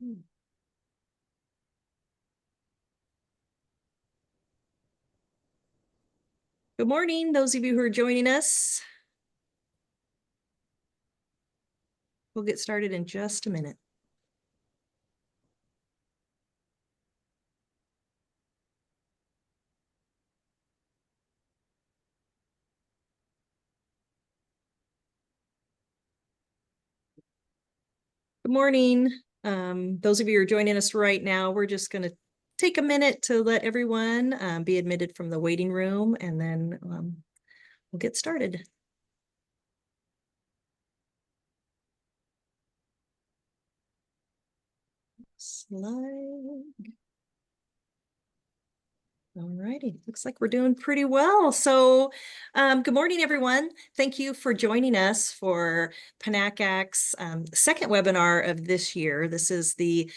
Good morning, those of you who are joining us. We'll get started in just a minute. Good morning. Those of you who are joining us right now, we're just going to take a minute to let everyone be admitted from the waiting room, and then we'll get started. Slide. All righty, looks like we're doing pretty well. So good morning, everyone. Thank you for joining us for PNACAC's second webinar of this year. This is the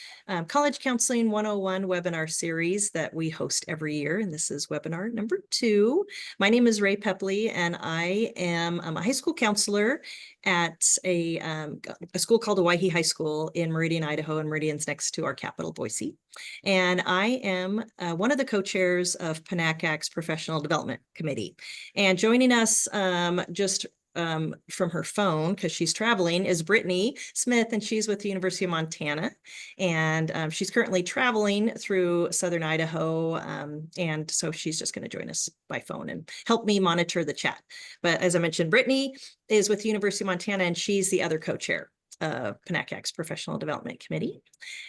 College Counseling 101 webinar series that we host every year, and this is webinar number 2. My name is Ray Peppley, and I am a high school counselor at a school called Owyhee High School in Meridian, Idaho, and Meridian's next to our capital, Boise. And I am one of the co-chairs of PNACAC's Professional Development Committee. And joining us just from her phone, because she's traveling, is Brittany Smith, and she's with the University of Montana. And she's currently traveling through Southern Idaho. And so she's just going to join us by phone and help me monitor the chat. But as I mentioned, Brittany is with the University of Montana, and she's the other co-chair of PNACAC's Professional Development Committee.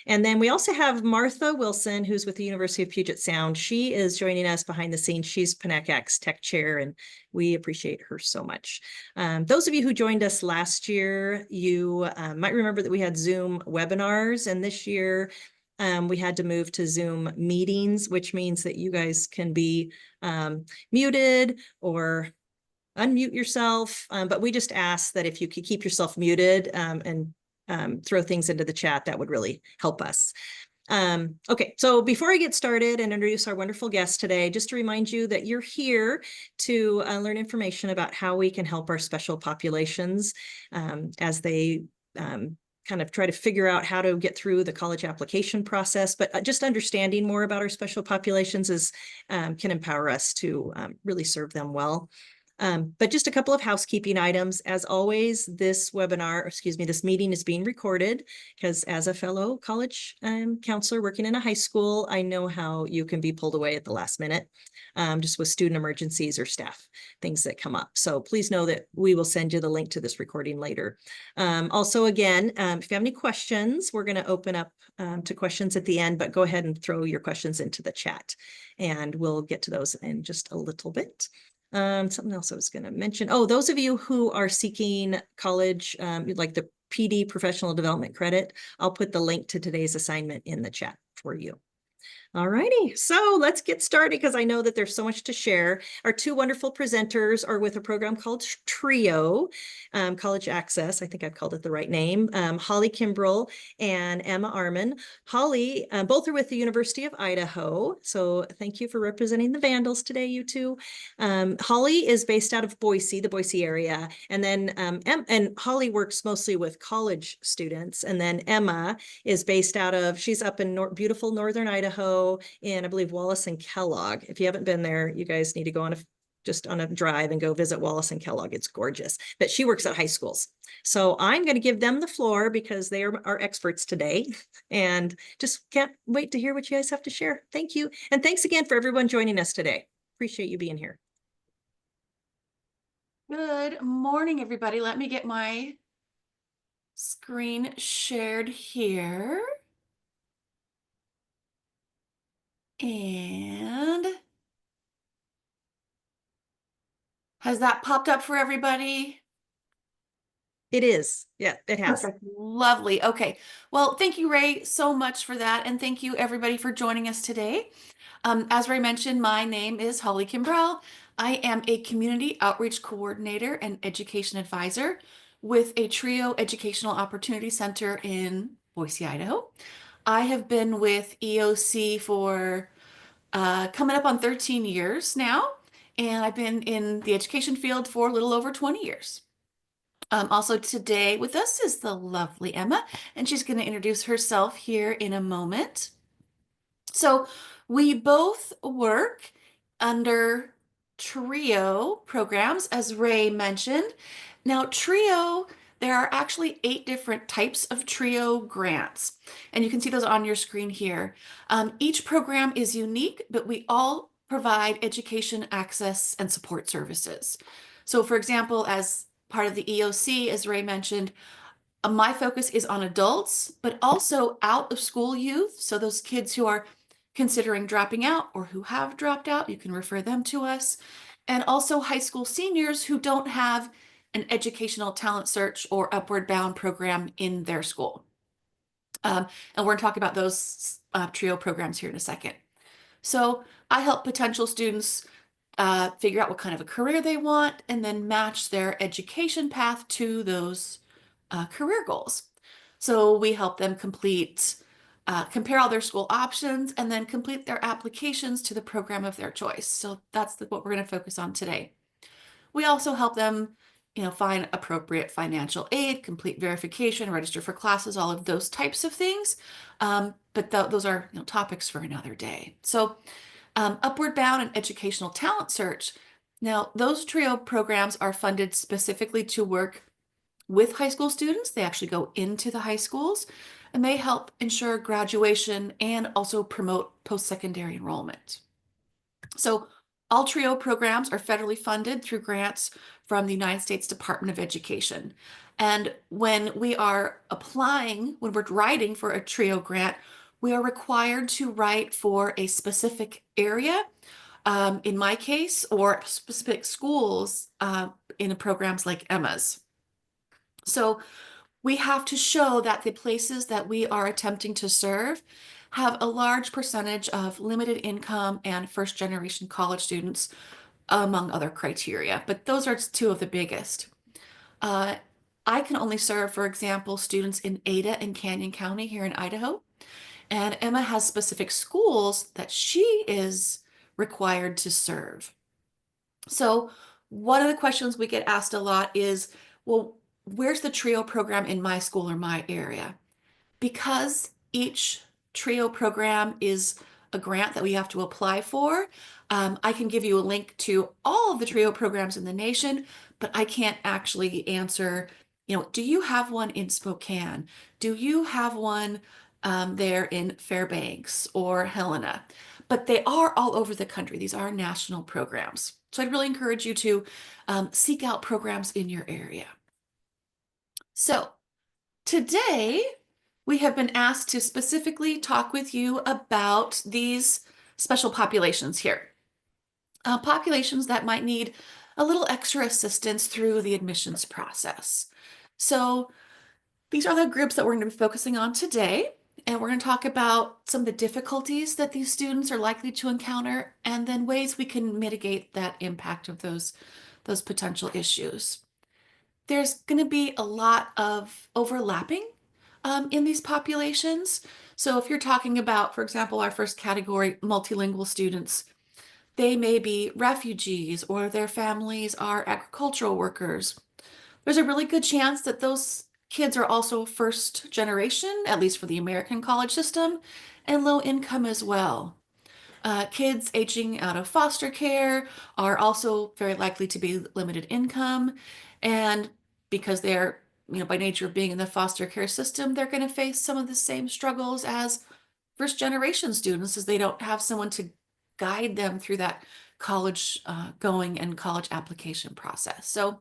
And then we also have Martha Wilson, who's with the University of Puget Sound. She is joining us behind the scenes. She's PNACAC's tech chair, and we appreciate her so much. Those of you who joined us last year, you might remember that we had Zoom webinars, and this year we had to move to Zoom meetings, which means that you guys can be muted or unmute yourself, but we just ask that if you could keep yourself muted and throw things into the chat, that would really help us. Okay, so before I get started and introduce our wonderful guest today, just to remind you that you're here to learn information about how we can help our special populations as they kind of try to figure out how to get through the college application process, but just understanding more about our special populations can empower us to really serve them well. But just a couple of housekeeping items. As always, this meeting is being recorded because as a fellow college counselor working in a high school, I know how you can be pulled away at the last minute, just with student emergencies or staff things that come up. So please know that we will send you the link to this recording later. Also, again, if you have any questions, we're going to open up to questions at the end, but go ahead and throw your questions into the chat and we'll get to those in just a little bit. Something else I was going to mention. Oh, those of you who are seeking college, like the PD professional development credit, I'll put the link to today's assignment in the chat for you. All righty, so let's get started because I know that there's so much to share. Our two wonderful presenters are with a program called TRIO, College Access. I think I've called it the right name. Holly Kimbrell and Emma Arman. Holly, both are with the University of Idaho. So thank you for representing the Vandals today, you two. Holly is based out of Boise, the Boise area. And then and Holly works mostly with college students. And then Emma is based out of, she's up in beautiful Northern Idaho in, I believe, Wallace and Kellogg. If you haven't been there, you guys need to go on just on a drive and go visit Wallace and Kellogg. It's gorgeous. But she works at high schools. So I'm going to give them the floor because they are our experts today and just can't wait to hear what you guys have to share. Thank you. And thanks again for everyone joining us today. Appreciate you being here. Good morning, everybody. Let me get my screen shared here. And has that popped up for everybody? It is. Yeah, it has. Perfect. Lovely. Okay. Well, thank you, Ray, so much for that. And thank you, everybody, for joining us today. As Ray mentioned, my name is Holly Kimbrell. I am a community outreach coordinator and education advisor with a TRIO Educational Opportunity Center in Boise, Idaho. I have been with EOC for coming up on 13 years now, and I've been in the education field for a little over 20 years. Also today with us is the lovely Emma, and she's going to introduce herself here in a moment. So we both work under TRIO programs, as Ray mentioned. Now, TRIO, there are actually 8 different types of TRIO grants, and you can see those on your screen here. Each program is unique, but we all provide education access and support services. So, for example, as part of the EOC, as Ray mentioned, my focus is on adults, but also out of school youth. So those kids who are considering dropping out or who have dropped out, you can refer them to us. And also high school seniors who don't have an educational talent search or upward bound program in their school. And we're going to talk about those TRIO programs here in a second. So I help potential students figure out what kind of a career they want and then match their education path to those career goals. So we help them compare all their school options and then complete their applications to the program of their choice. So that's what we're going to focus on today. We also help them, find appropriate financial aid, complete verification, register for classes, all of those types of things. But those are topics for another day. So Upward Bound and Educational Talent Search. Now, those TRIO programs are funded specifically to work with high school students. They actually go into the high schools and they help ensure graduation and also promote post-secondary enrollment. So all TRIO programs are federally funded through grants from the United States Department of Education. And when we are applying, when we're writing for a TRIO grant, we are required to write for a specific area, in my case, or specific schools in programs like Emma's. So we have to show that the places that we are attempting to serve have a large percentage of limited income and first generation college students, among other criteria, but those are 2 of the biggest. I can only serve, for example, students in Ada and Canyon County here in Idaho, and Emma has specific schools that she is required to serve. So one of the questions we get asked a lot is, well, where's the TRIO program in my school or my area? Because each TRIO program is a grant that we have to apply for, I can give you a link to all of the TRIO programs in the nation, but I can't actually answer, do you have one in Spokane? Do you have one there in Fairbanks or Helena? But they are all over the country. These are national programs. So I'd really encourage you to seek out programs in your area. So today, we have been asked to specifically talk with you about these special populations here. Populations that might need a little extra assistance through the admissions process. So these are the groups that we're going to be focusing on today. And we're going to talk about some of the difficulties that these students are likely to encounter and then ways we can mitigate that impact of those potential issues. There's going to be a lot of overlapping in these populations. So if you're talking about, for example, our first category, multilingual students, they may be refugees or their families are agricultural workers. There's a really good chance that those kids are also first generation, at least for the American college system, and low income as well. Kids aging out of foster care are also very likely to be limited income. And because they're, by nature of being in the foster care system, they're going to face some of the same struggles as first generation students, as they don't have someone to guide them through that college going and college application process. So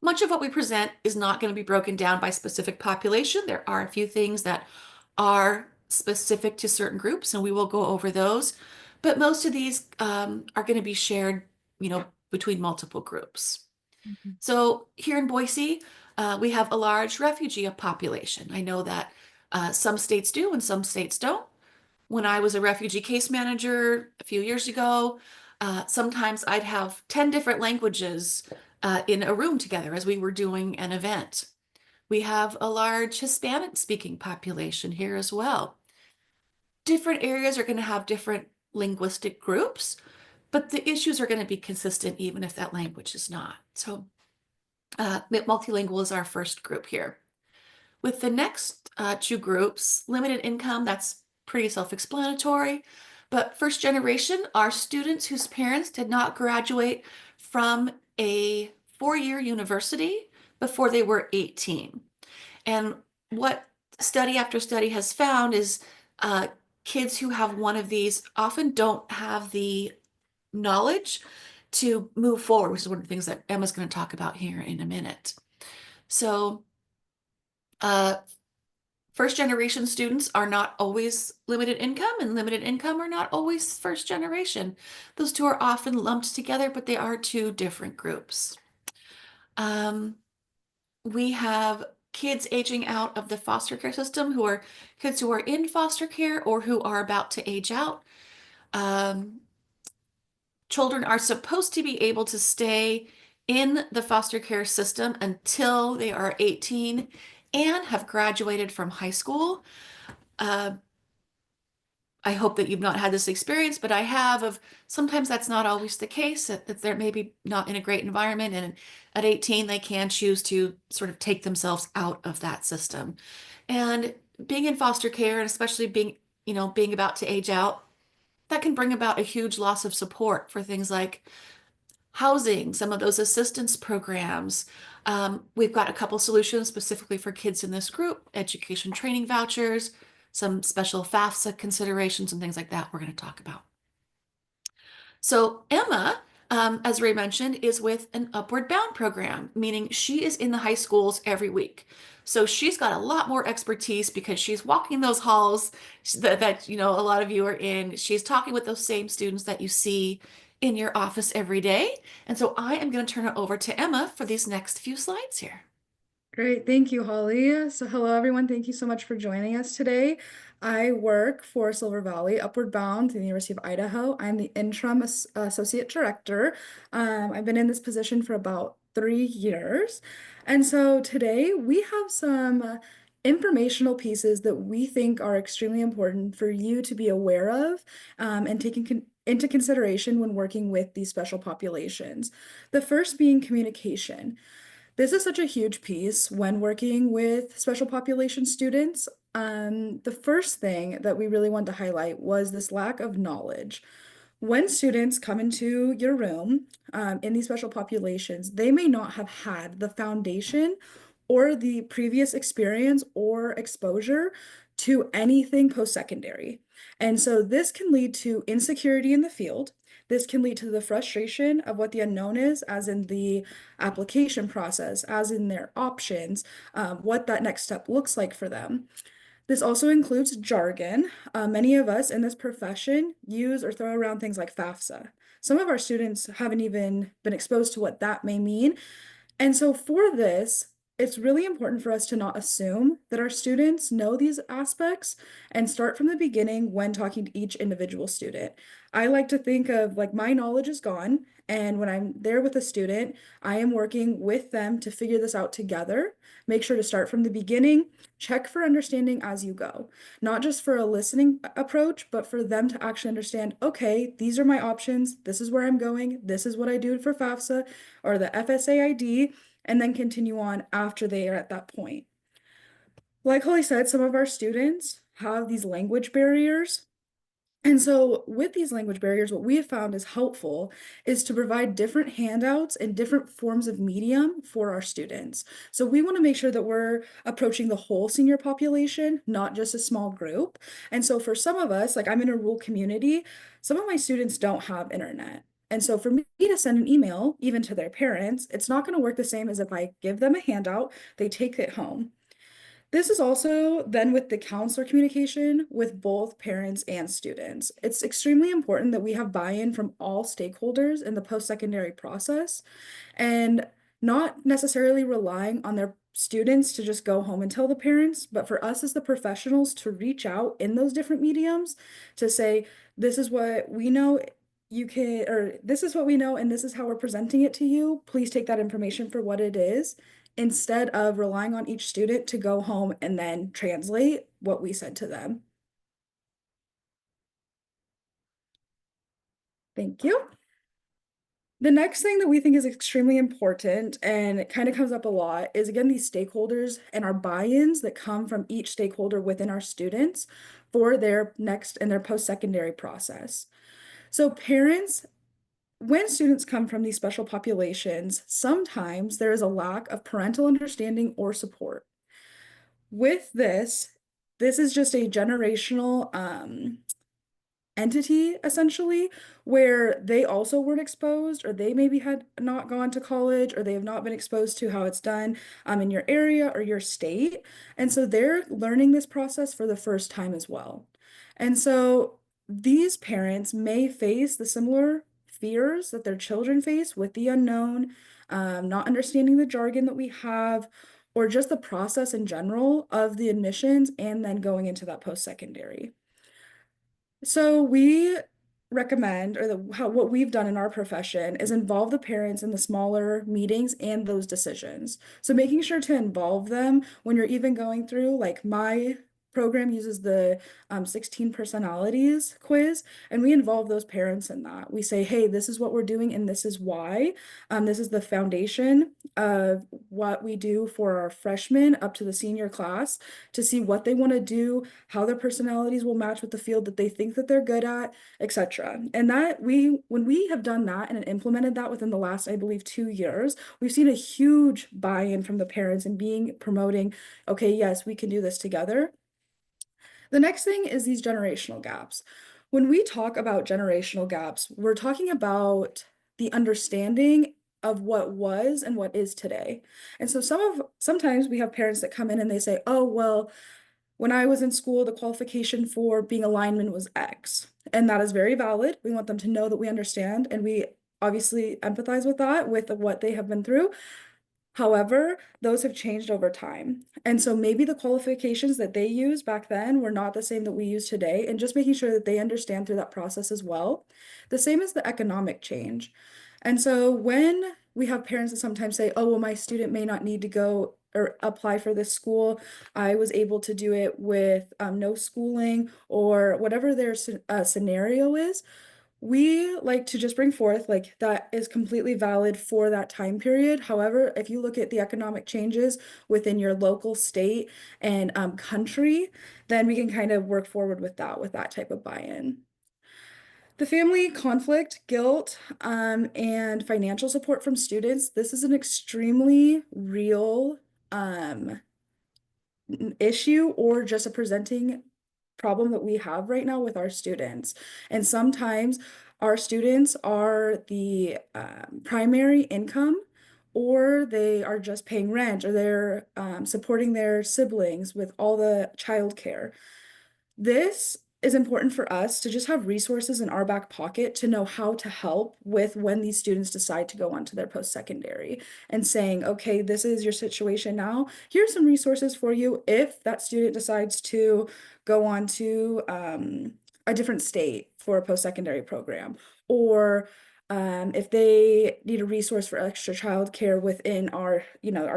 much of what we present is not going to be broken down by specific population. There are a few things that are specific to certain groups, and we will go over those. But most of these are going to be shared, between multiple groups. So here in Boise, we have a large refugee population. I know that some states do and some states don't. When I was a refugee case manager a few years ago, sometimes I'd have 10 different languages in a room together as we were doing an event. We have a large Hispanic speaking population here as well. Different areas are going to have different linguistic groups, but the issues are going to be consistent even if that language is not. So Multilingual is our first group here. With the next two groups, limited income, that's pretty self-explanatory. But first generation are students whose parents did not graduate from a four-year university before they were 18. And what study after study has found is kids who have one of these often don't have the knowledge to move forward, which is one of the things that Emma's going to talk about here in a minute. So, first generation students are not always limited income, and limited income are not always first generation. Those two are often lumped together, but they are two different groups. We have kids aging out of the foster care system who are kids who are in foster care or who are about to age out. Children are supposed to be able to stay in the foster care system until they are 18 and have graduated from high school. I hope that you've not had this experience, but I have. Of sometimes that's not always the case, that they're maybe not in a great environment, and at 18 they can choose to sort of take themselves out of that system. And being in foster care, and especially being about to age out, that can bring about a huge loss of support for things like housing, some of those assistance programs. We've got a couple solutions specifically for kids in this group: education training vouchers, some special FAFSA considerations, and things like that we're going to talk about. So Emma, as Ray mentioned, is with an Upward Bound program, meaning she is in the high schools every week. So she's got a lot more expertise because she's walking those halls that a lot of you are in. She's talking with those same students that you see in your office every day. And so I am going to turn it over to Emma for these next few slides here. Great, thank you, Holly. So hello, everyone. Thank you so much for joining us today. I work for Silver Valley Upward Bound in the University of Idaho. I'm the interim associate director. I've been in this position for about 3 years. And so today we have some informational pieces that we think are extremely important for you to be aware of and taking into consideration when working with these special populations. The first being communication. This is such a huge piece when working with special population students. The first thing that we really wanted to highlight was this lack of knowledge. When students come into your room in these special populations, they may not have had the foundation or the previous experience or exposure to anything post-secondary. And so this can lead to insecurity in the field. This can lead to the frustration of what the unknown is, as in the application process, as in their options, what that next step looks like for them. This also includes jargon. Many of us in this profession use or throw around things like FAFSA. Some of our students haven't even been exposed to what that may mean. And so for this, it's really important for us to not assume that our students know these aspects and start from the beginning when talking to each individual student. I like to think of like my knowledge is gone, and when I'm there with a student, I am working with them to figure this out together. Make sure to start from the beginning, check for understanding as you go, not just for a listening approach, but for them to actually understand, okay, these are my options, this is where I'm going, this is what I do for FAFSA or the FSA ID, and then continue on after they are at that point. Like Holly said, some of our students have these language barriers. And so with these language barriers, what we have found is helpful is to provide different handouts and different forms of medium for our students. So we want to make sure that we're approaching the whole senior population, not just a small group. And so for some of us, like I'm in a rural community, some of my students don't have internet. And so for me to send an email, even to their parents, it's not going to work the same as if I give them a handout, they take it home. This is also then with the counselor communication with both parents and students. It's extremely important that we have buy-in from all stakeholders in the post-secondary process and not necessarily relying on their students to just go home and tell the parents, but for us as the professionals to reach out in those different mediums to say, this is what we know or this is what we know and this is how we're presenting it to you. Please take that information for what it is, instead of relying on each student to go home and then translate what we said to them. Thank you. The next thing that we think is extremely important, and it kind of comes up a lot, is again these stakeholders and our buy-ins that come from each stakeholder within our students for their next and their post-secondary process. So parents, when students come from these special populations, sometimes there is a lack of parental understanding or support. With this is just a generational entity essentially, where they also weren't exposed, or they maybe had not gone to college, or they have not been exposed to how it's done in your area or your state. And so they're learning this process for the first time as well. And so these parents may face the similar fears that their children face with the unknown, not understanding the jargon that we have, or just the process in general of the admissions and then going into that post-secondary. So we recommend, or what we've done in our profession is involve the parents in the smaller meetings and those decisions. So making sure to involve them when you're even going through, like my program uses the 16 personalities quiz, and we involve those parents in that. We say, hey, this is what we're doing and this is why. This is the foundation of what we do for our freshmen up to the senior class to see what they want to do, how their personalities will match with the field that they think that they're good at, etc. And that when we have done that and implemented that within the last, I believe, 2 years, we've seen a huge buy-in from the parents and promoting, okay, yes, we can do this together. The next thing is these generational gaps. When we talk about generational gaps, we're talking about the understanding of what was and what is today. And so sometimes we have parents that come in and they say, oh, well, when I was in school, the qualification for being a lineman was X. And that is very valid. We want them to know that we understand, and we obviously empathize with that, with what they have been through. However, those have changed over time. And so maybe the qualifications that they used back then were not the same that we use today, and just making sure that they understand through that process as well. The same as the economic change. And so when we have parents that sometimes say, oh, well, my student may not need to go or apply for this school, I was able to do it with no schooling, or whatever their scenario is, we like to just bring forth like that is completely valid for that time period. However, if you look at the economic changes within your local state and country, then we can kind of work forward with that type of buy-in. The family conflict, guilt, and financial support from students. This is an extremely real issue, or just a presenting problem that we have right now with our students. And sometimes our students are the primary income, or they are just paying rent, or they're supporting their siblings with all the childcare. This is important for us to just have resources in our back pocket to know how to help with when these students decide to go on to their post-secondary, and saying, okay, this is your situation now. Here's some resources for you if that student decides to go on to a different state for a post-secondary program, or if they need a resource for extra childcare within our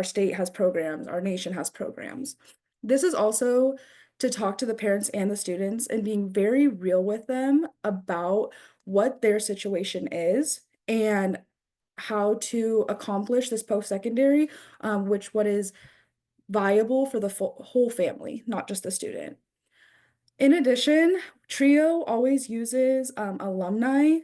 state has programs, our nation has programs. This is also to talk to the parents and the students and being very real with them about what their situation is and how to accomplish this post-secondary, what is viable for the whole family, not just the student. In addition, TRIO always uses alumni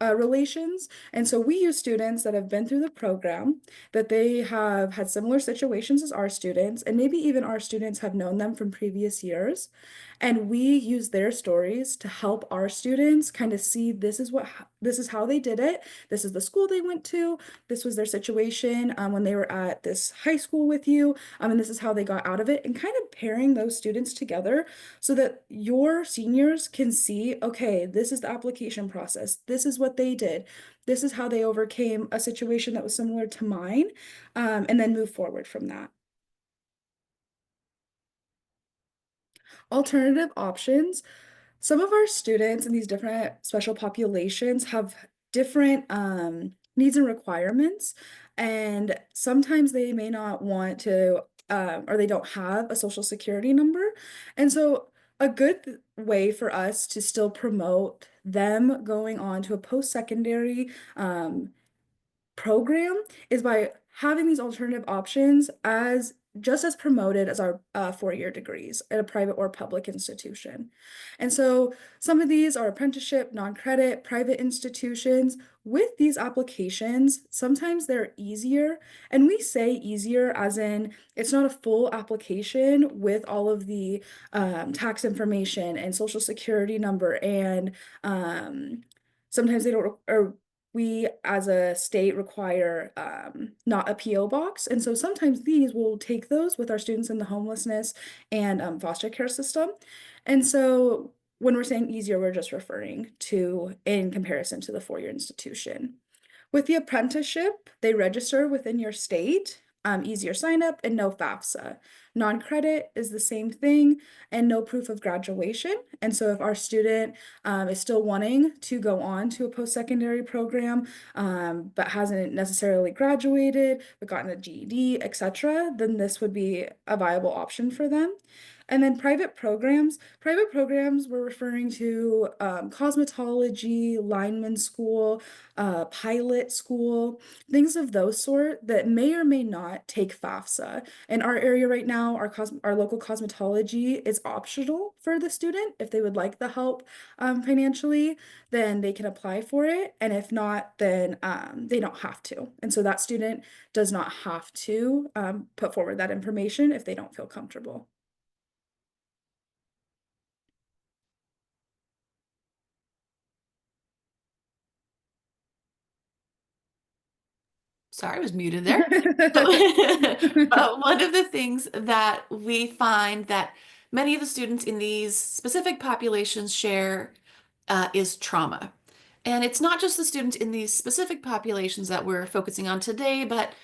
relations. And so we use students that have been through the program, that they have had similar situations as our students, and maybe even our students have known them from previous years. And we use their stories to help our students kind of see this is how they did it. This is the school they went to. This was their situation when they were at this high school with you. And this is how they got out of it, and kind of pairing those students together so that your seniors can see, okay, this is the application process. This is what they did. This is how they overcame a situation that was similar to mine, and then move forward from that. Alternative options. Some of our students in these different special populations have different needs and requirements, and sometimes they may not want to, or they don't have a social security number. And so A good way for us to still promote them going on to a post-secondary program is by having these alternative options as just as promoted as our 4-year degrees at a private or public institution. And so some of these are apprenticeship, non-credit, private institutions. With these applications, sometimes they're easier. And we say easier as in it's not a full application with all of the tax information and social security number. And sometimes they don't, or we as a state require not a PO box. And so sometimes these will take those with our students in the homelessness and foster care system. And so when we're saying easier, we're just referring to in comparison to the 4-year institution. With the apprenticeship, they register within your state, easier sign up and no FAFSA. Non-credit is the same thing and no proof of graduation. And so if our student is still wanting to go on to a post-secondary program, but hasn't necessarily graduated, but gotten a GED, etc., then this would be a viable option for them. And then private programs, we're referring to cosmetology, lineman school, pilot school, things of those sort that may or may not take FAFSA. In our area right now, our local cosmetology is optional for the student. If they would like the help financially, then they can apply for it. And if not, then they don't have to. And so that student does not have to put forward that information if they don't feel comfortable. Sorry, I was muted there. One of the things that we find that many of the students in these specific populations share is trauma. And it's not just the students in these specific populations that we're focusing on today, but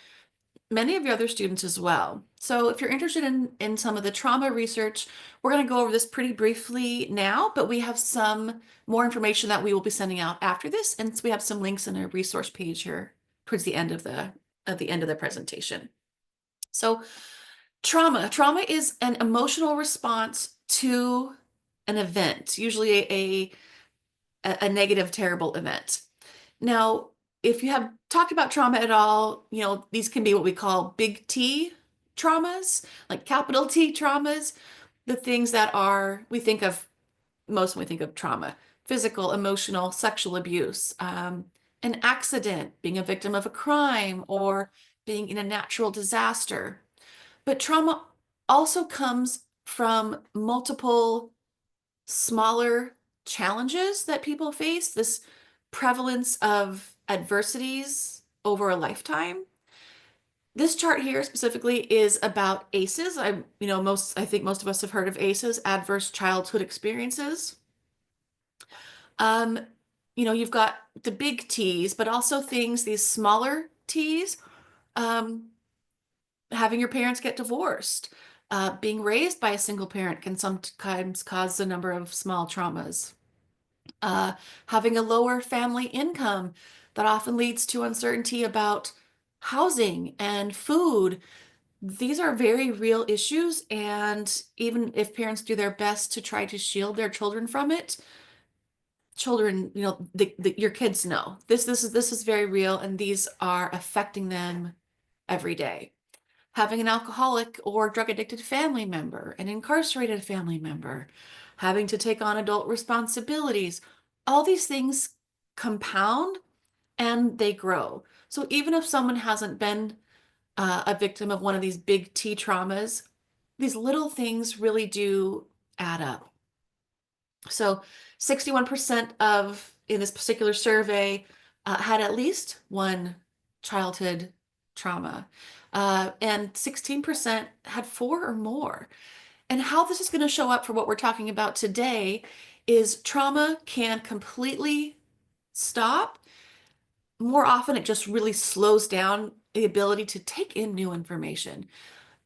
many of your other students as well. So if you're interested in some of the trauma research, we're going to go over this pretty briefly now, but we have some more information that we will be sending out after this. And so we have some links in a resource page here towards the end of the presentation. So trauma is an emotional response to an event, usually a negative, terrible event. Now, if you have talked about trauma at all, these can be what we call big T traumas, like capital T traumas, the things that we think of most when we think of trauma: physical, emotional, sexual abuse, an accident, being a victim of a crime, or being in a natural disaster. But trauma also comes from multiple smaller challenges that people face, this prevalence of adversities over a lifetime. This chart here specifically is about ACEs. I think most of us have heard of ACEs, adverse childhood experiences. You've got the big T's, but also these smaller T's, having your parents get divorced, being raised by a single parent can sometimes cause a number of small traumas. Having a lower family income that often leads to uncertainty about housing and food. These are very real issues, and even if parents do their best to try to shield their children from it, children, your kids know this is very real, and these are affecting them every day. Having an alcoholic or drug addicted family member, an incarcerated family member, having to take on adult responsibilities, all these things compound and they grow. So even if someone hasn't been a victim of one of these big T traumas, these little things really do add up. So 61% in this particular survey had at least one childhood trauma, and 16% had 4 or more. And how this is going to show up for what we're talking about today is trauma can completely stop. More often, it just really slows down the ability to take in new information.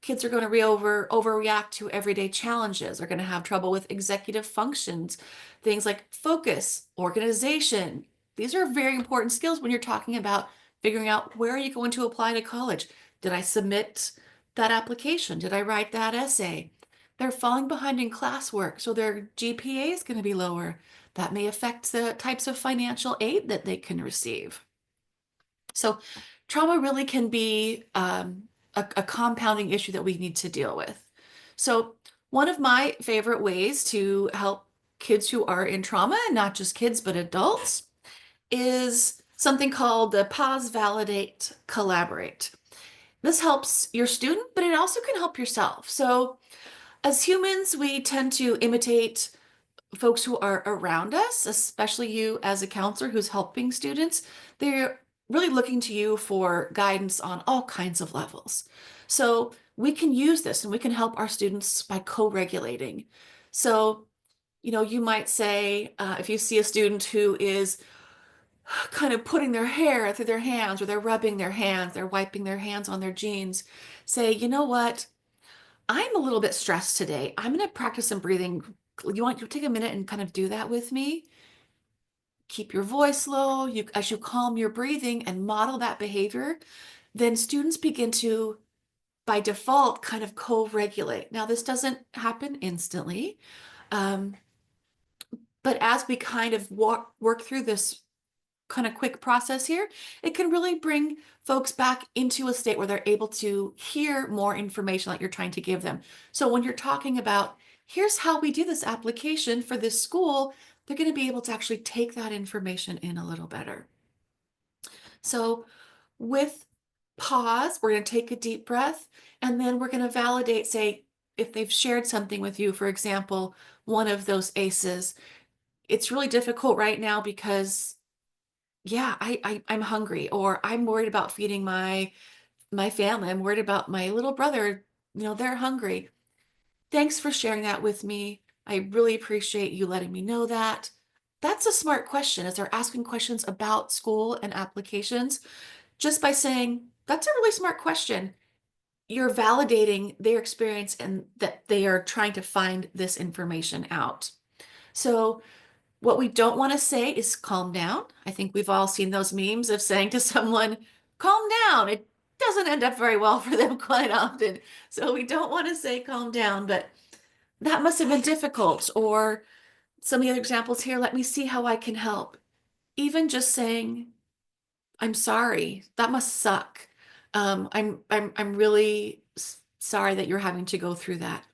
Kids are going to overreact to everyday challenges. They're going to have trouble with executive functions, things like focus, organization. These are very important skills when you're talking about figuring out, where are you going to apply to college? Did I submit that application? Did I write that essay? they're falling behind in classwork, so their GPA is going to be lower. That may affect the types of financial aid that they can receive. So trauma really can be a compounding issue that we need to deal with. So one of my favorite ways to help kids who are in trauma, and not just kids, but adults, is something called the pause, validate, collaborate. This helps your student, but it also can help yourself. So as humans, we tend to imitate folks who are around us, especially you as a counselor who's helping students. They're really looking to you for guidance on all kinds of levels. So we can use this and we can help our students by co-regulating. So, you might say, if you see a student who is kind of putting their hair through their hands, or they're rubbing their hands, they're wiping their hands on their jeans, say, you know what? I'm a little bit stressed today. I'm going to practice some breathing. You want to take a minute and kind of do that with me? Keep your voice low. As you calm your breathing and model that behavior, then students begin to, by default, kind of co-regulate. Now, this doesn't happen instantly, but as we kind of work through this kind of quick process here, it can really bring folks back into a state where they're able to hear more information that you're trying to give them. So when you're talking about, here's how we do this application for this school, they're going to be able to actually take that information in a little better. So with pause, we're going to take a deep breath, and then we're going to validate, say, if they've shared something with you, for example, one of those ACEs, it's really difficult right now because yeah, I'm hungry, or I'm worried about feeding my family. I'm worried about my little brother, they're hungry. Thanks for sharing that with me. I really appreciate you letting me know that. That's a smart question, as they're asking questions about school and applications. Just by saying, that's a really smart question, you're validating their experience and that they are trying to find this information out. So what we don't want to say is calm down. I think we've all seen those memes of saying to someone, calm down. It doesn't end up very well for them quite often. So we don't want to say calm down, but that must have been difficult. Or some of the other examples here, let me see how I can help. Even just saying, I'm sorry, that must suck. I'm really sorry that you're having to go through that.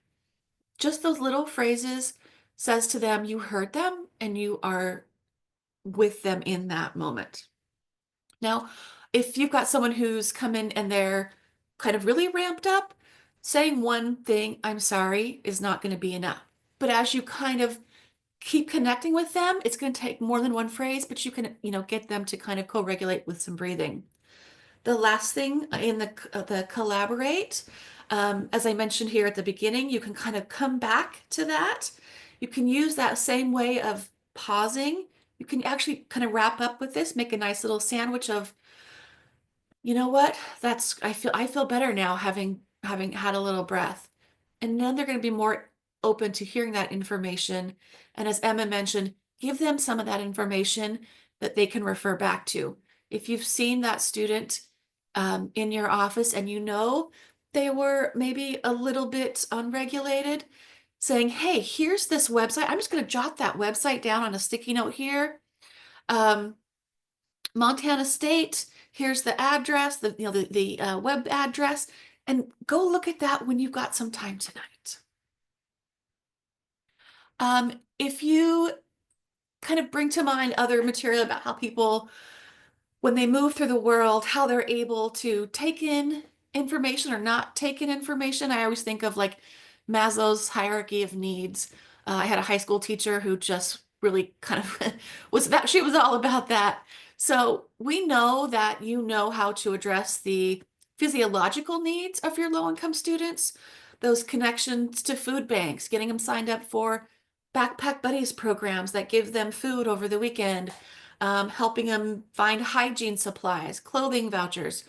Just those little phrases says to them, you heard them and you are with them in that moment. Now, if you've got someone who's come in and they're kind of really ramped up, saying one thing, I'm sorry, is not going to be enough. But as you kind of keep connecting with them, it's going to take more than one phrase, but you can, get them to kind of co-regulate with some breathing. The last thing in the collaborate, as I mentioned here at the beginning, you can kind of come back to that. You can use that same way of pausing. You can actually kind of wrap up with this, make a nice little sandwich of, you know what, I feel better now having had a little breath. And then they're going to be more open to hearing that information. And as Emma mentioned, give them some of that information that they can refer back to. If you've seen that student in your office and they were maybe a little bit unregulated, saying, hey, here's this website. I'm just going to jot that website down on a sticky note here. Montana State, here's the address, the web address, and go look at that when you've got some time tonight. If you kind of bring to mind other material about how people, when they move through the world, how they're able to take in information or not take in information. I always think of like Maslow's hierarchy of needs. I had a high school teacher who just really kind of she was all about that. So we know that you know how to address the physiological needs of your low-income students, those connections to food banks, getting them signed up for Backpack Buddies programs that give them food over the weekend, helping them find hygiene supplies, clothing vouchers.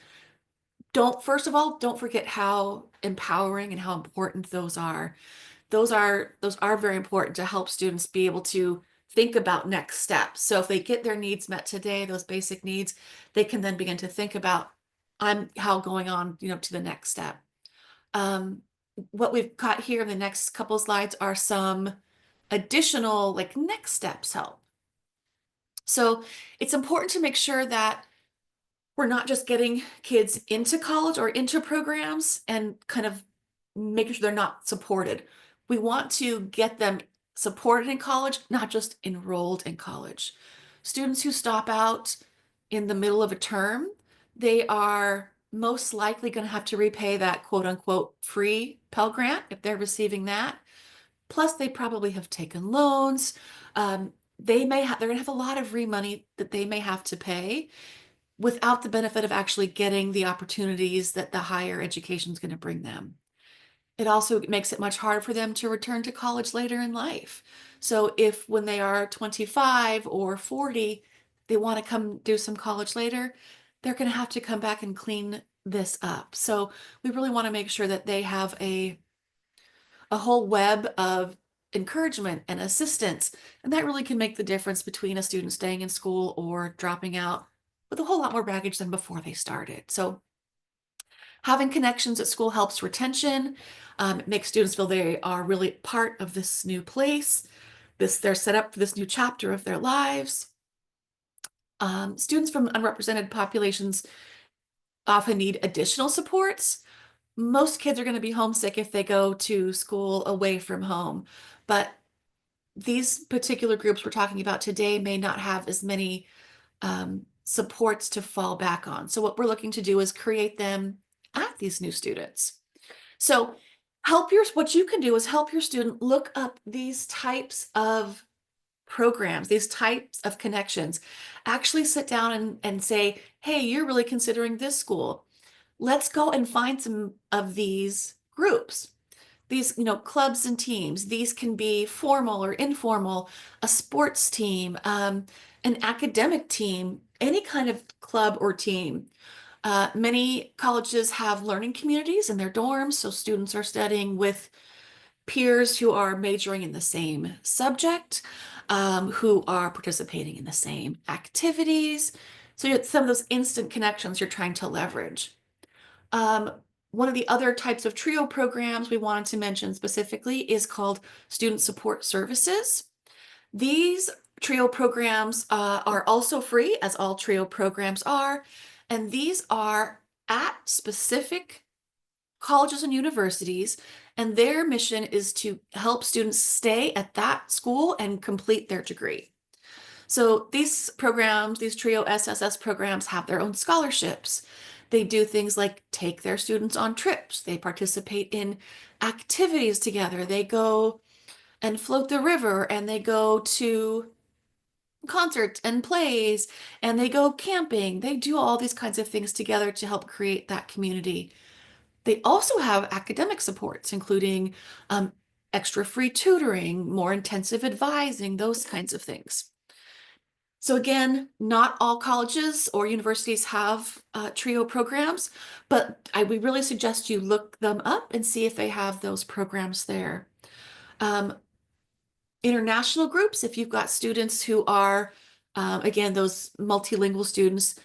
First of all, don't forget how empowering and how important those are. Those are very important to help students be able to think about next steps. So if they get their needs met today, those basic needs, they can then begin to think about how going on, to the next step. what we've got here in the next couple slides are some additional like next steps help. So it's important to make sure that we're not just getting kids into college or into programs and kind of making sure they're not supported. We want to get them supported in college, not just enrolled in college. Students who stop out in the middle of a term, they are most likely going to have to repay that quote unquote free Pell Grant if they're receiving that. Plus, they probably have taken loans. They're going to have a lot of money that they may have to pay without the benefit of actually getting the opportunities that the higher education is going to bring them. It also makes it much harder for them to return to college later in life. So if when they are 25 or 40, they want to come do some college later, they're going to have to come back and clean this up. So we really want to make sure that they have a whole web of encouragement and assistance. And that really can make the difference between a student staying in school or dropping out with a whole lot more baggage than before they started. So having connections at school helps retention. It makes students feel they are really part of this new place. They're set up for this new chapter of their lives. Students from unrepresented populations often need additional supports. Most kids are going to be homesick if they go to school away from home, but these particular groups we're talking about today may not have as many supports to fall back on. So what we're looking to do is create them at these new students. So what you can do is help your student look up these types of programs, these types of connections. Actually sit down and say, hey, you're really considering this school. Let's go and find some of these groups. These, clubs and teams. These can be formal or informal, a sports team, an academic team, any kind of club or team. Many colleges have learning communities in their dorms, so students are studying with peers who are majoring in the same subject, who are participating in the same activities. So you have some of those instant connections you're trying to leverage. One of the other types of TRIO programs we wanted to mention specifically is called Student Support Services. These TRIO programs are also free, as all TRIO programs are, and these are at specific colleges and universities, and their mission is to help students stay at that school and complete their degree. So these programs, these TRIO SSS programs, have their own scholarships. They do things like take their students on trips. They participate in activities together. They go and float the river, and they go to concerts and plays, and they go camping. They do all these kinds of things together to help create that community. They also have academic supports, including extra free tutoring, more intensive advising, those kinds of things. So again, not all colleges or universities have TRIO programs, but we really suggest you look them up and see if they have those programs there. International groups, if you've got students who are, again, those multilingual students,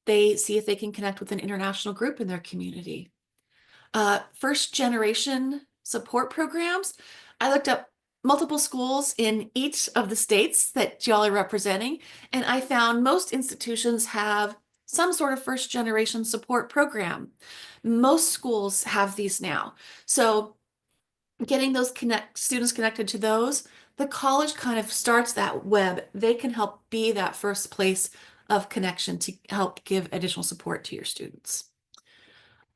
they see if they can connect with an international group in their community. First generation support programs. I looked up multiple schools in each of the states that y'all are representing, and I found most institutions have some sort of first generation support program. Most schools have these now. So getting those students connected to those, the college kind of starts that web. They can help be that first place of connection to help give additional support to your students.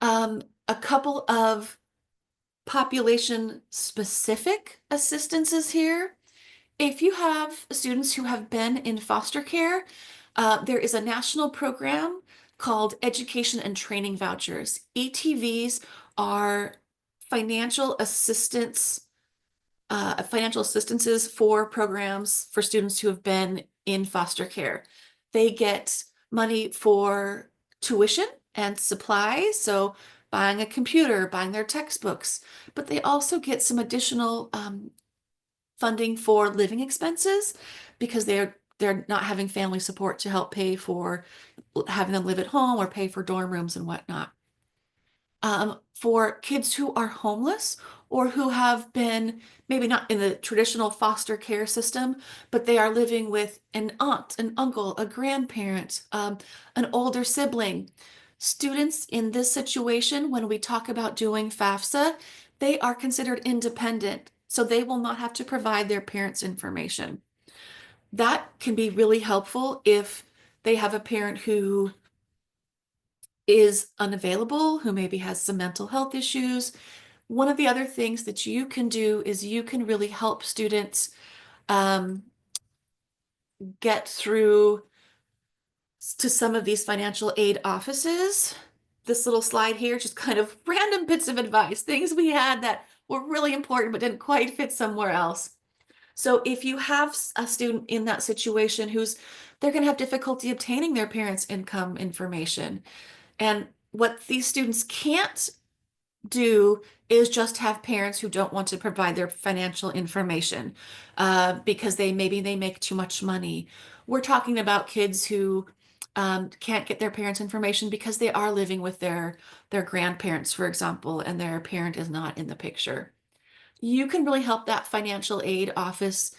A couple of population specific assistances here. If you have students who have been in foster care, there is a national program called Education and Training Vouchers. ETVs are financial assistance, financial assistances for programs for students who have been in foster care. They get money for tuition and supplies, so buying a computer, buying their textbooks, but they also get some additional funding for living expenses because they're not having family support to help pay for having them live at home or pay for dorm rooms and whatnot. for kids who are homeless or who have been maybe not in the traditional foster care system, but they are living with an aunt, an uncle, a grandparent, an older sibling. Students in this situation, when we talk about doing FAFSA, they are considered independent, so they will not have to provide their parents' information. That can be really helpful if they have a parent who is unavailable, who maybe has some mental health issues. One of the other things that you can do is you can really help students um, get through to some of these financial aid offices. This little slide here, just kind of random bits of advice, things we had that were really important but didn't quite fit somewhere else. So if you have a student in that situation they're going to have difficulty obtaining their parents' income information. And what these students can't do is just have parents who don't want to provide their financial information because maybe they make too much money. We're talking about kids who can't get their parents' information because they are living with their grandparents, for example, and their parent is not in the picture. You can really help that financial aid office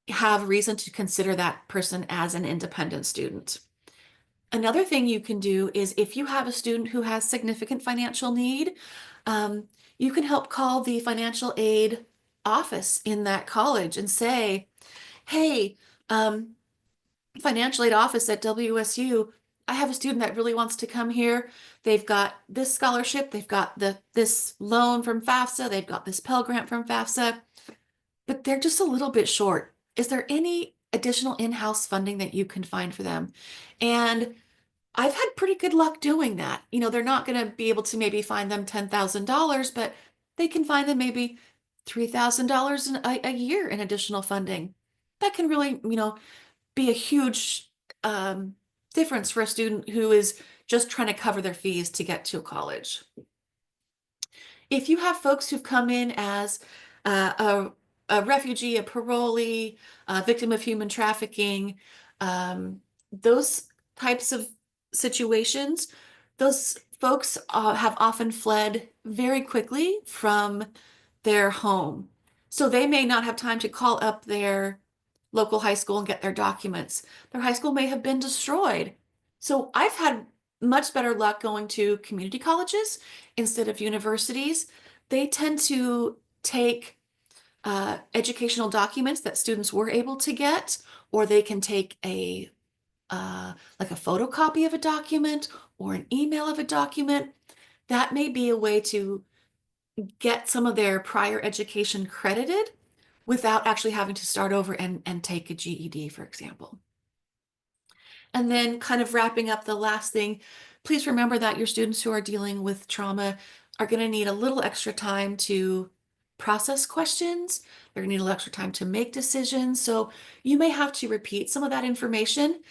have reason to consider that person as an independent student. Another thing you can do is if you have a student who has significant financial need, um, you can help call the financial aid office in that college and say, hey, financial aid office at WSU, I have a student that really wants to come here. They've got this scholarship, they've got this loan from FAFSA, they've got this Pell Grant from FAFSA, but they're just a little bit short. Is there any additional in-house funding that you can find for them? And I've had pretty good luck doing that. They're not going to be able to maybe find them $10,000, but they can find them maybe $3,000 a year in additional funding. That can really, be a huge difference for a student who is just trying to cover their fees to get to college. If you have folks who've come in as a refugee, a parolee, a victim of human trafficking, those types of situations, those folks have often fled very quickly from their home. So they may not have time to call up their local high school and get their documents. Their high school may have been destroyed. So I've had much better luck going to community colleges instead of universities. They tend to take educational documents that students were able to get, or they can take like a photocopy of a document or an email of a document. That may be a way to get some of their prior education credited without actually having to start over and take a GED, for example. And then kind of wrapping up the last thing, please remember that your students who are dealing with trauma are going to need a little extra time to process questions. They're going to need a little extra time to make decisions. So you may have to repeat some of that information.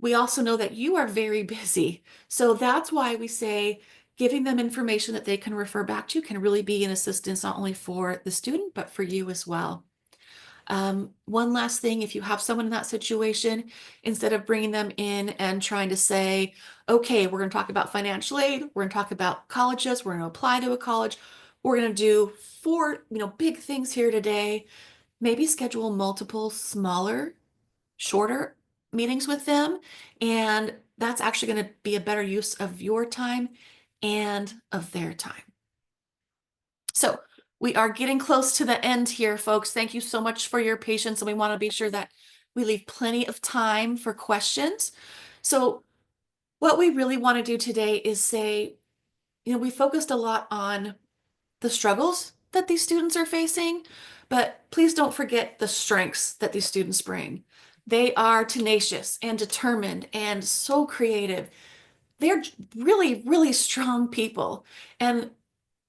We also know that you are very busy. So that's why we say giving them information that they can refer back to can really be an assistance not only for the student, but for you as well. One last thing, if you have someone in that situation, instead of bringing them in and trying to say, okay, we're going to talk about financial aid, we're going to talk about colleges, we're going to apply to a college, we're going to do 4, big things here today, maybe schedule multiple smaller, shorter meetings with them. And that's actually going to be a better use of your time and of their time. So we are getting close to the end here, folks. Thank you so much for your patience. And we want to be sure that we leave plenty of time for questions. So what we really want to do today is say, we focused a lot on the struggles that these students are facing, but please don't forget the strengths that these students bring. They are tenacious and determined and so creative. They're really, really strong people. And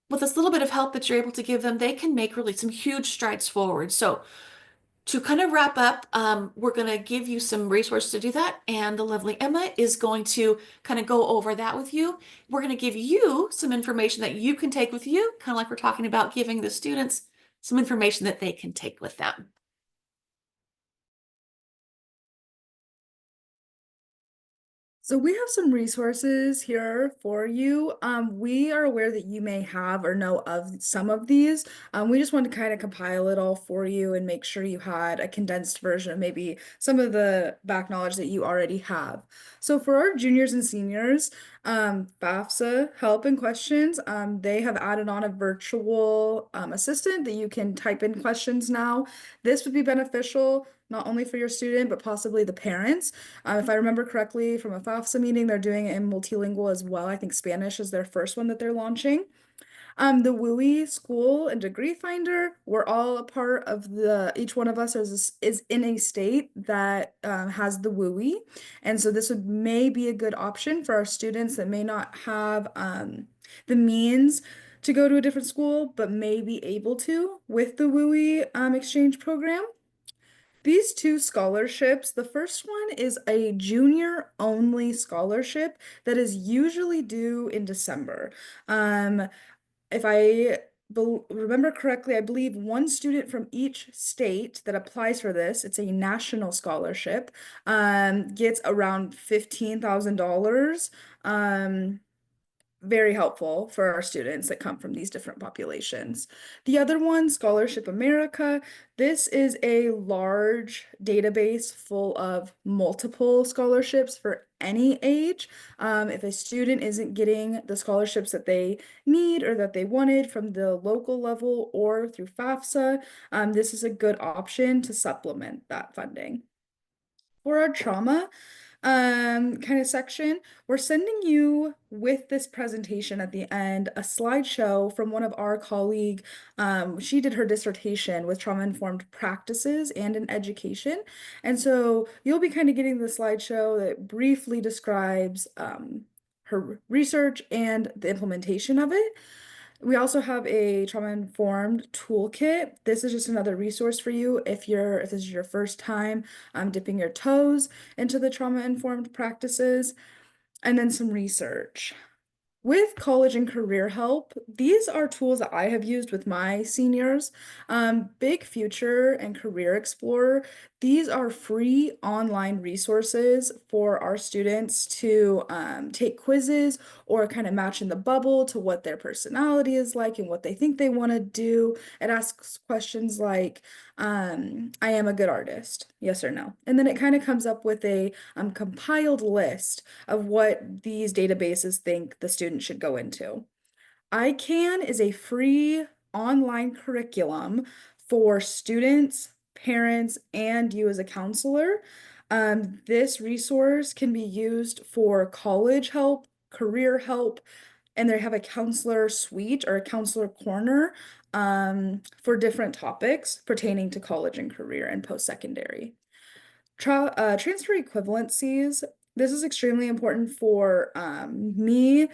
with this little bit of help that you're able to give them, they can make really some huge strides forward. So to kind of wrap up, we're going to give you some resources to do that. And the lovely Emma is going to kind of go over that with you. We're going to give you some information that you can take with you, kind of like we're talking about giving the students some information that they can take with them. So we have some resources here for you. We are aware that you may have or know of some of these. We just want to kind of compile it all for you and make sure you had a condensed version of maybe some of the back knowledge that you already have. So for our juniors and seniors, FAFSA help and questions, they have added on a virtual assistant that you can type in questions now. This would be beneficial not only for your student, but possibly the parents. If I remember correctly from a FAFSA meeting, they're doing it in multilingual as well. I think Spanish is their first one that they're launching. The WUI School and Degree Finder, we're all a part of each one of us is in a state that has the WUI. And so this may be a good option for our students that may not have the means to go to a different school, but may be able to with the WUI exchange program. These two scholarships, the first one is a junior only scholarship that is usually due in December. If I remember correctly, I believe one student from each state that applies for this, it's a national scholarship, gets around $15,000. Very helpful for our students that come from these different populations. The other one, Scholarship America, this is a large database full of multiple scholarships for any age. If a student isn't getting the scholarships that they need or that they wanted from the local level or through FAFSA, this is a good option to supplement that funding. For our trauma kind of section, we're sending you with this presentation at the end a slideshow from one of our colleague. She did her dissertation with trauma-informed practices and in education. And so you'll be kind of getting the slideshow that briefly describes her research and the implementation of it. We also have a trauma-informed toolkit. This is just another resource for you if this is your first time dipping your toes into the trauma-informed practices, and then some research. With college and career help, these are tools that I have used with my seniors. Big Future and Career Explorer, these are free online resources for our students to take quizzes or kind of match in the bubble to what their personality is like and what they think they want to do. It asks questions like, I am a good artist, yes or no? And then it kind of comes up with a compiled list of what these databases think the student should go into. ICANN is a free online curriculum for students, parents, and you as a counselor. This resource can be used for college help, career help, and they have a counselor suite or a counselor corner for different topics pertaining to college and career and post-secondary. Transfer equivalencies. This is extremely important for me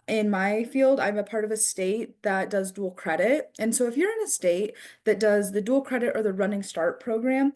in my field. I'm a part of a state that does dual credit. And so if you're in a state that does the dual credit or the Running Start program,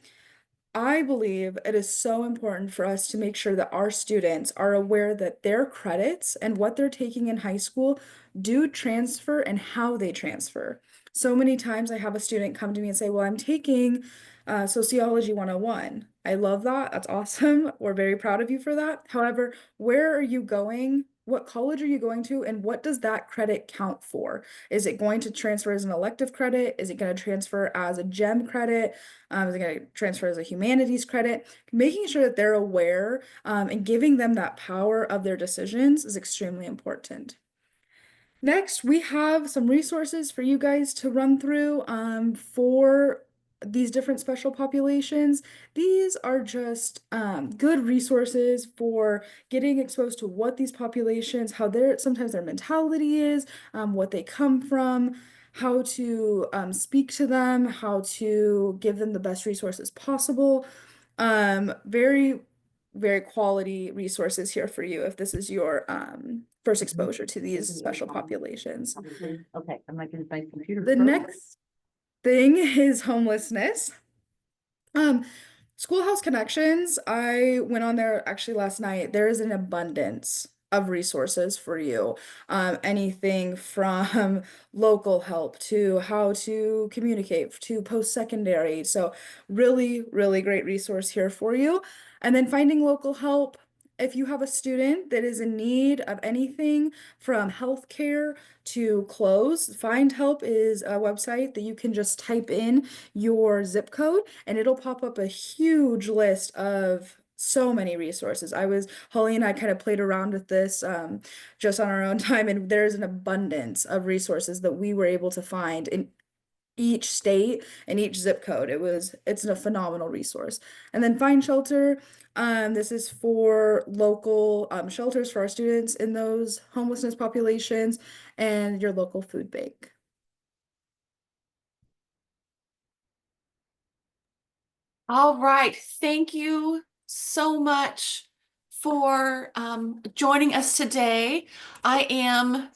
I believe it is so important for us to make sure that our students are aware that their credits and what they're taking in high school do transfer and how they transfer. So many times I have a student come to me and say, well, I'm taking Sociology 101. I love that. That's awesome. We're very proud of you for that. However, where are you going? What college are you going to? And what does that credit count for? Is it going to transfer as an elective credit? Is it going to transfer as a GEM credit? Is it going to transfer as a humanities credit? Making sure that they're aware and giving them that power of their decisions is extremely important. Next, we have some resources for you guys to run through for these different special populations. These are just good resources for getting exposed to what these populations, how sometimes their mentality is, what they come from, how to speak to them, how to give them the best resources possible. Very, very quality resources here for you if this is your first exposure to these special populations. Okay, I'm not gonna my computer. The next thing is homelessness. Schoolhouse Connections, I went on there actually last night. There is an abundance of resources for you. Anything from local help to how to communicate to post-secondary. So really, really great resource here for you. And then finding local help. if you have a student that is in need of anything from healthcare to clothes, Find Help is a website that you can just type in your zip code and it'll pop up a huge list of so many resources. Holly and I kind of played around with this just on our own time, and there's an abundance of resources that we were able to find in each state and each zip code. It's a phenomenal resource. And then Find Shelter, this is for local shelters for our students in those homelessness populations, and your local food bank. All right. Thank you so much for joining us today. I am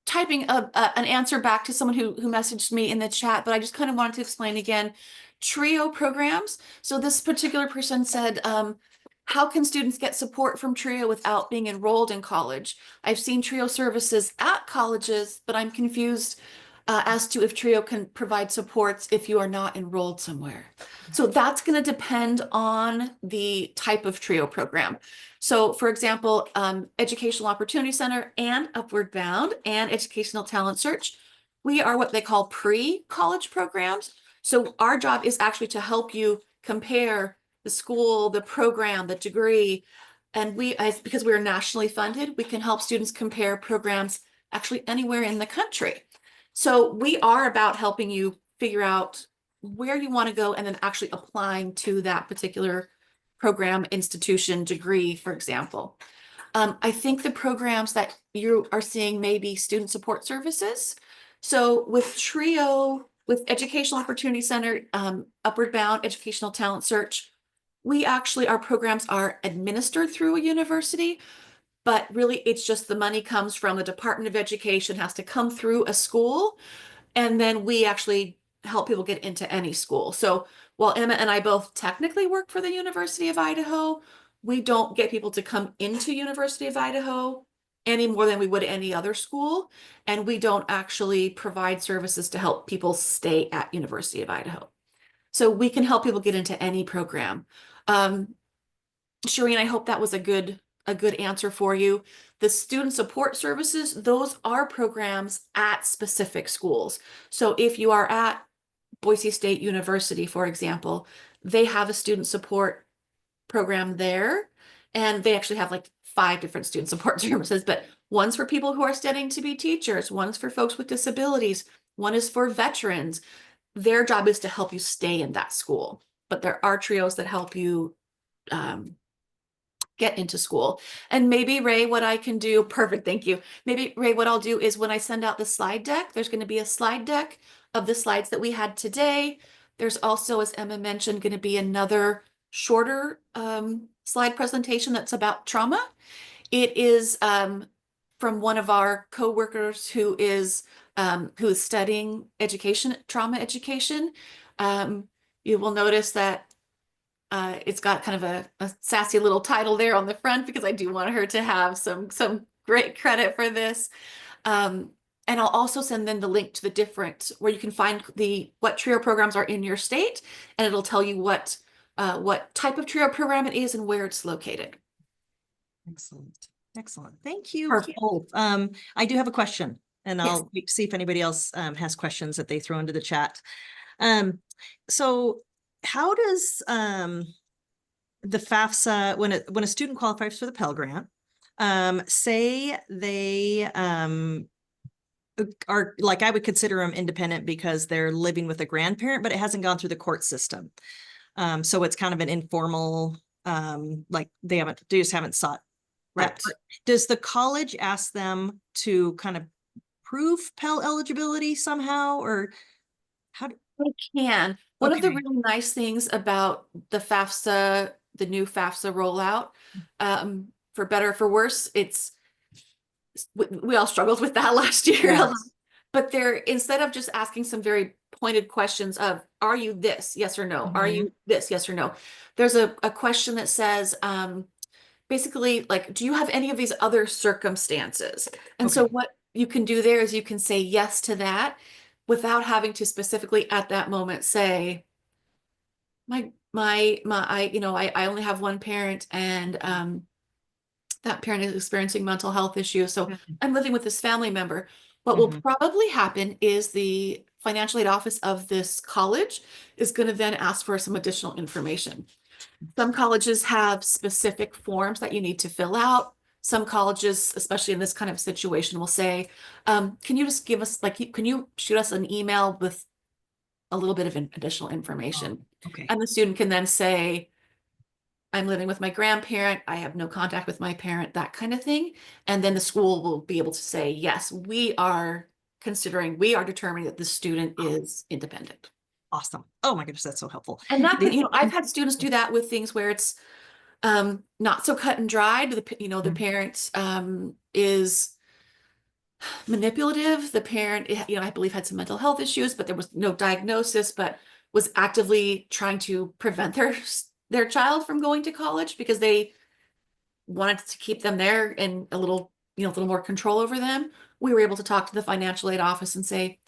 typing an answer back to someone who messaged me in the chat, but I just kind of wanted to explain again TRIO programs. So this particular person said, how can students get support from TRIO without being enrolled in college? I've seen TRIO services at colleges, but I'm confused as to if TRIO can provide supports if you are not enrolled somewhere. So that's going to depend on the type of TRIO program. So for example, Educational Opportunity Center and Upward Bound and Educational Talent Search, we are what they call pre-college programs. So our job is actually to help you compare the school, the program, the degree, and because we are nationally funded, we can help students compare programs actually anywhere in the country. So we are about helping you figure out where you want to go and then actually applying to that particular program, institution, degree, for example. I think the programs that you are seeing may be student support services. So with TRIO, with Educational Opportunity Center, Upward Bound, Educational Talent Search, our programs are administered through a university, but really it's just the money comes from the Department of Education, has to come through a school, and then we actually help people get into any school. So while Emma and I both technically work for the University of Idaho, we don't get people to come into University of Idaho any more than we would any other school. And we don't actually provide services to help people stay at University of Idaho. So we can help people get into any program. Shireen, I hope that was a good answer for you. The student support services, those are programs at specific schools. So if you are at Boise State University, for example, they have a student support program there, and they actually have like 5 different student support services, but one's for people who are studying to be teachers, one's for folks with disabilities, one is for veterans. Their job is to help you stay in that school, but there are trios that help you get into school. And maybe Ray, what I can do, perfect, thank you. Maybe Ray, what I'll do is when I send out the slide deck, there's going to be a slide deck of the slides that we had today. There's also, as Emma mentioned, going to be another shorter slide presentation that's about trauma. It is from one of our co-workers who is studying education, trauma education. You will notice that it's got kind of a sassy little title there on the front because I do want her to have some great credit for this. And I'll also send them the link to the different where you can find what TRIO programs are in your state, and it'll tell you what type of TRIO program it is and where it's located. Excellent. Excellent. Thank you Perfect. both. I do have a question, and Yes. I'll wait to see if anybody else has questions that they throw into the chat. So how does the FAFSA, when a student qualifies for the Pell Grant, say they are, like, I would consider them independent because they're living with a grandparent, but it hasn't gone through the court system. So it's kind of an informal, like they just haven't sought. Right. Does the college ask them to kind of prove Pell eligibility somehow, or how do I can. One of the Okay. really nice things about the FAFSA, the new FAFSA rollout, for better or for worse, we all struggled with that last year. Yes. But instead of just asking some very pointed questions of, are you this, yes or no? Are you this, yes or no? There's a question that says, basically, like, do you have any of these other circumstances? And so Okay. what you can do there is you can say yes to that without having to specifically at that moment say, I only have one parent, and that parent is experiencing mental health issues. So I'm living with this family member. What will probably happen is the financial aid office of this college is going to then ask for some additional information. Some colleges have specific forms that you need to fill out. Some colleges, especially in this kind of situation, will say, can you just give us, can you shoot us an email with a little bit of additional information? Okay. And the student can then say, I'm living with my grandparent, I have no contact with my parent, that kind of thing. And then the school will be able to say, yes, we are determining that the student is independent. Awesome. Oh my goodness, that's so helpful. And that, I've had students do that with things where it's not so cut and dried. The parent is manipulative. The parent, I believe had some mental health issues, but there was no diagnosis, but was actively trying to prevent their child from going to college because they wanted to keep them there and a little more control over them. We were able to talk to the financial aid office and say,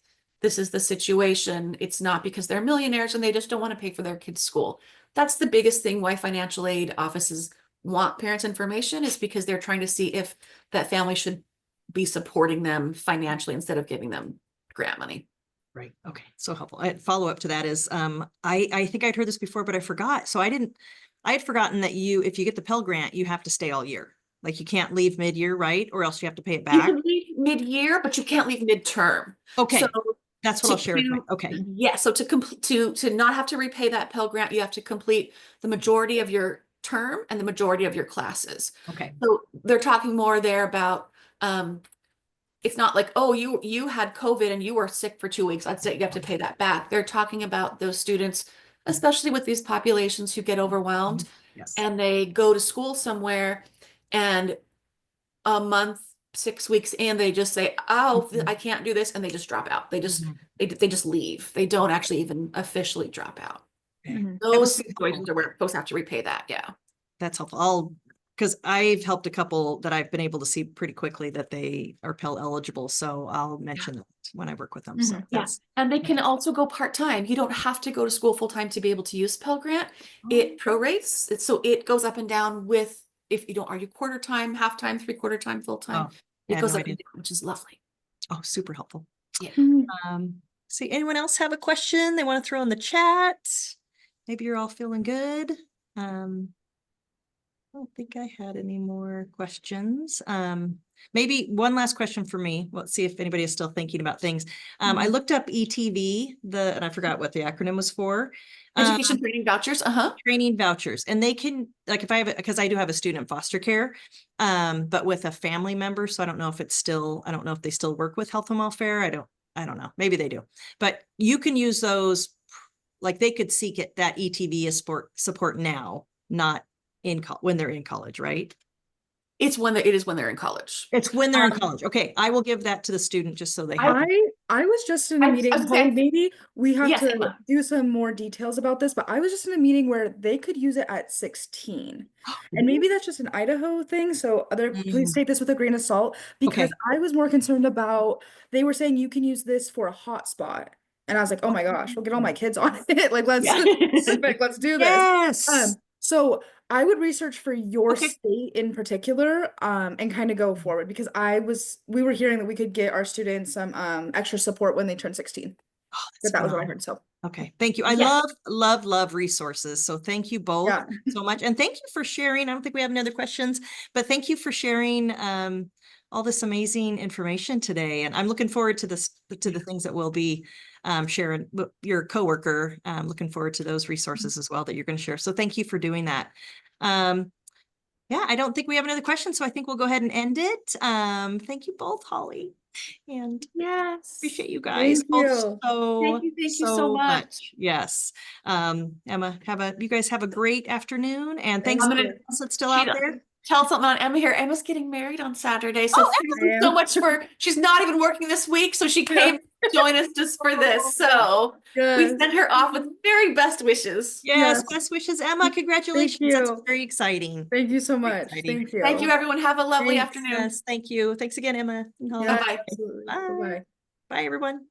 this is the situation. It's not because they're millionaires and they just don't want to pay for their kids' school. That's the biggest thing why financial aid offices want parents' information, is because they're trying to see if that family should be supporting them financially instead of giving them grant money. Right. Okay. So helpful. Follow up to that is, I think I'd heard this before, but I forgot. So I had forgotten that if you get the Pell Grant, you have to stay all year. Like you can't leave mid-year, right? Or else you have to pay it You back. can leave mid-year, but you can't leave mid-term. Okay. So that's what I'll share with my, okay. Yeah. So to not have to repay that Pell Grant, you have to complete the majority of your term and the majority of your classes. Okay. So they're talking more there about, it's not like, oh, you had COVID and you were sick for 2 weeks. I'd say you have to pay that back. They're talking about those students, especially with these populations who get overwhelmed. Yes. And they go to school somewhere and a month, 6 weeks in, they just say, oh, I can't do this. And they just drop out. They just leave. They don't actually even officially drop out. Okay. Those situations are where folks have to repay that. Yeah. That's helpful. Because I've helped a couple that I've been able to see pretty quickly that they are Pell eligible. So I'll mention that when I work with them. So that's, and they can also go part-time. You don't have to go to school full-time to be able to use Pell Grant. It prorates. So it goes up and down with, if you don't, are you quarter time, half time, 3/4 time, full time? It goes up and down, which is lovely. Oh, super helpful. Yeah. See, anyone else have a question they want to throw in the chat? Maybe you're all feeling good. I don't think I had any more questions. Maybe one last question for me. Let's see if anybody is still thinking about things. I looked up ETV, and I forgot what the acronym was for. Education training vouchers. Training vouchers. And they can, like, if I have because I do have a student in foster care, but with a family member. So I don't know if they still work with health and welfare. I don't know. Maybe they do. But you can use those, like they could seek that ETV support now, not when they're in college, right? It is when they're in college. It's when they're in college. Okay, I will give that to the student just so they have. I was just in a meeting. Maybe we have to do some more details about this, but I was just in a meeting where they could use it at 16, and maybe that's just an Idaho thing. So please take this with a grain of salt, because I was more concerned about, they were saying you can use this for a hotspot. And I was like, oh my gosh, we'll get all my kids on it. Like, let's do this. Yes. So I would research for your state in particular, and kind of go forward, because we were hearing that we could get our students some extra support when they turn 16. That was what I heard. So okay, thank you. I love resources. So thank you both so much, and thank you for sharing. I don't think we have any other questions, but thank you for sharing all this amazing information today. And I'm looking forward to the things that we'll be sharing with your coworker. Looking forward to those resources as well that you're going to share. So thank you for doing that. Yeah, I don't think we have another question, so I think we'll go ahead and end it. Thank you both, Holly. And yes, appreciate you guys both thank you so much. Yes. Emma, you guys have a great afternoon, and thanks to everyone else that's still out there. Tell something on Emma here. Emma's getting married on Saturday. So thank you so much she's not even working this week. So she came to join us just for this. So we send her off with very best wishes. Yes, best wishes, Emma. Congratulations. That's very exciting. Thank you so much. Thank you. Thank you, everyone. Have a lovely afternoon. Yes, thank you. Thanks again, Emma. Bye-bye. Bye. Bye, everyone.